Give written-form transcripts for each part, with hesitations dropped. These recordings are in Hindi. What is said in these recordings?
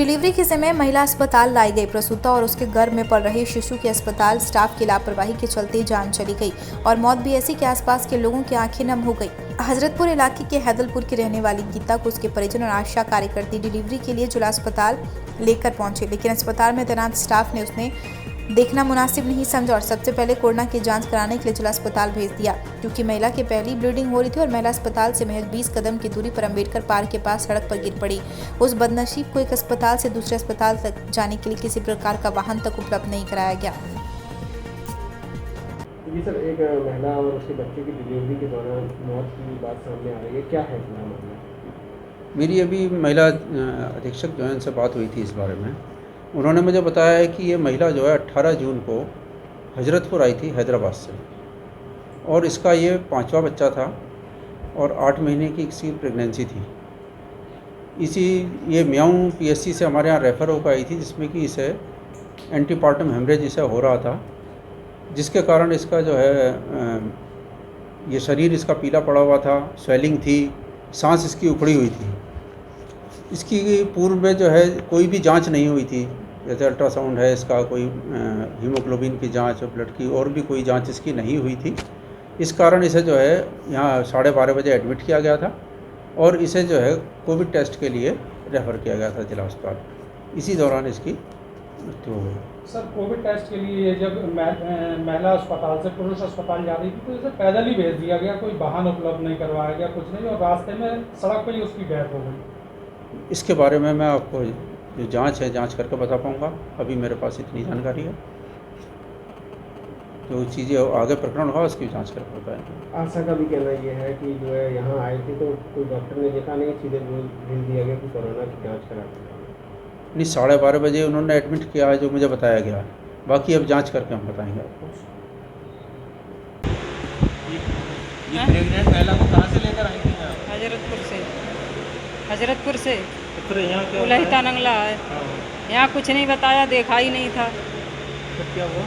डिलीवरी के समय महिला अस्पताल लाई गई। प्रसूता और उसके गर्भ में पल रहे शिशु की अस्पताल स्टाफ की लापरवाही के चलते जान चली गई और मौत भी ऐसी कि आसपास के लोगों की आंखें नम हो गई। हजरतपुर इलाके के हैदलपुर की रहने वाली गीता को उसके परिजन और आशा कार्यकर्ती डिलीवरी के लिए जिला अस्पताल लेकर पहुंचे, लेकिन अस्पताल में तैनात स्टाफ ने उसने देखना मुनासिब नहीं समझा और सबसे पहले कोरोना की जांच कराने के लिए जिला अस्पताल भेज दिया। क्योंकि महिला की पहली ब्लीडिंग हो रही थी और महिला अस्पताल से महज 20 कदम की दूरी पर अम्बेडकर पार्क के पास सड़क पर गिर पड़ी। उस बदनसीब को एक अस्पताल से दूसरे अस्पताल तक जाने के लिए किसी प्रकार का वाहन तक उपलब्ध नहीं कराया गया। जी सर, एक महिला और उसके बच्चे की डिलीवरी के दौरान मौत की बात सामने आ रही है, क्या है पूरा मामला? मेरी अभी महिला अधीक्षक जो है उनसे बात हुई थी इस बारे में। उन्होंने मुझे बताया है कि ये महिला जो है 18 जून को हजरतपुर आई थी हैदराबाद से और इसका ये 5वां बच्चा था और 8 महीने की इसकी प्रेगनेंसी थी। ये म्याऊं पीएससी से हमारे यहाँ रेफ़र होकर आई थी, जिसमें कि इसे एंटीपार्टम हेमरेज इसे हो रहा था, जिसके कारण इसका जो है ये शरीर इसका पीला पड़ा हुआ था, स्वेलिंग थी, सांस इसकी उखड़ी हुई थी। इसकी पूर्व में जो है कोई भी जांच नहीं हुई थी, जैसे अल्ट्रासाउंड है इसका, कोई हीमोग्लोबिन की जांच और ब्लड की और भी कोई जांच इसकी नहीं हुई थी। इस कारण इसे जो है यहाँ 12:30 बजे एडमिट किया गया था और इसे जो है कोविड टेस्ट के लिए रेफ़र किया गया था जिला अस्पताल। इसी दौरान इसकी मृत्यु हो गई। सर, कोविड टेस्ट के लिए जब महिला अस्पताल से पुरुष अस्पताल जा रही थी तो इसे पैदल ही भेज दिया गया, कोई वाहन उपलब्ध नहीं करवाया गया, कुछ नहीं, और रास्ते में सड़क पर ही उसकी डेथ हो गई। इसके बारे में मैं आपको जो जांच है जांच करके बता पाऊँगा, अभी मेरे पास इतनी जानकारी है। जो चीज़ें आगे प्रकरण होगा उसकी जांच करके बताएंगे। आशा का भी कहना ये है कि जो है यहाँ आए थे तो कोई डॉक्टर ने देखा नहीं, सीधे भेज दिया गया कि कोरोना की जाँच करा। नहीं, 12:30 बजे उन्होंने एडमिट किया है जो मुझे बताया गया। बाकी अब जांच करके हम बताएंगे आपको। ये प्रेग्नेंट महिला को कहाँ से लेकर आई थी आप? हजरतपुर से फिर यहाँ क्या उलहिता नंगला है। यहाँ कुछ नहीं बताया, देखा ही नहीं था। फिर क्या हुआ?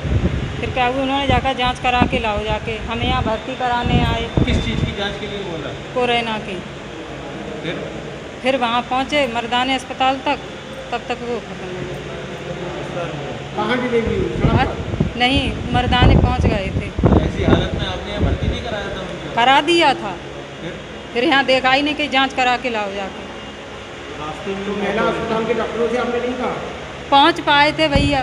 फिर क्या हुआ, उन्होंने जाकर जांच करा के लाओ जाके, हमें यहाँ भर्ती कराने आए। किस चीज़ की जांच के लिए बोला? कोरोना की। फिर वहाँ पहुँचे मर्दाने अस्पताल तक, तब तक वो खत्म हो गया। कहाँ डिलीवरी हुई? नहीं, मर्दाने पहुँच गए थे। ऐसी हालत में आपने यहाँ भर्ती नहीं कराया था उनको? करा दिया था। फिर यहाँ देखा ही नहीं कि जांच करा के लाओ जाके। रास्ते में तो महिला अस्पताल के डॉक्टरों से आपने नहीं कहा? पहुँच पाए थे भैया,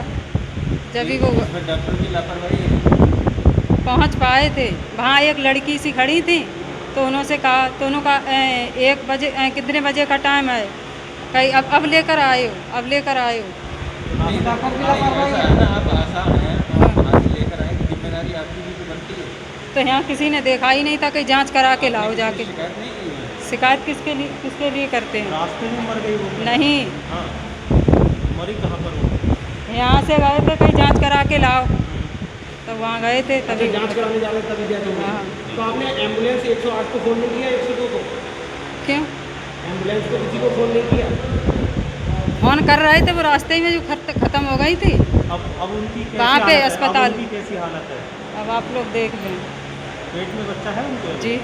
जब भी वो इसमें डॉक्टर की लापरवाही है। पहुँच पाए थे। वहाँ एक लड़की सी खड़ी थी तो उन्होंने कहा, तो उन्होंने कहा 1 बजे, कितने बजे का टाइम है, कहीं अब लेकर आए हो, अब लेकर आए हो। ऐसा है ना, आप आसान है, आप वहाँ से लेकर आए, जिम्मेदारी आपकी भी तो बनती है। तो यहाँ किसी ने देखा ही नहीं था कि जांच करा के लाओ जाके। शिकायत नहीं की है? शिकायत किसके लिए करते हैं? रास्ते में मर गई वो? नहीं, हाँ, मरी कहाँ पर वो? यहाँ से गए थे कहीं जांच करा के लाओ, तो वहाँ गए थे तभी। जांच कराने जा रहे तभी डेथ हो हाँ। गई। तो आपने एम्बुलेंस 108 को फ़ोन नहीं किया, 102 को? क्यों एम्बुलेंस को किसी को फ़ोन नहीं किया? फोन कर रहे थे, वो रास्ते में जो खत्म हो गई थी। अब उनकी कैसी कहाँ पे हालत है? अस्पताल? अब उनकी कैसी हालत है? अब आप लोग देख लें। पेट में बच्चा है उनके? जी,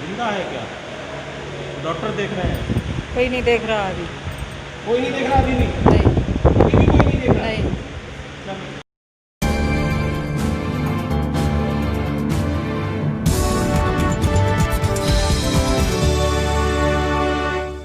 जिंदा है क्या? डॉक्टर देख रहे हैं? कोई नहीं देख रहा अभी। कोई नहीं देख रहा अभी भी? नहीं, अभी भी कोई नहीं देख रहा? नहीं। चलो।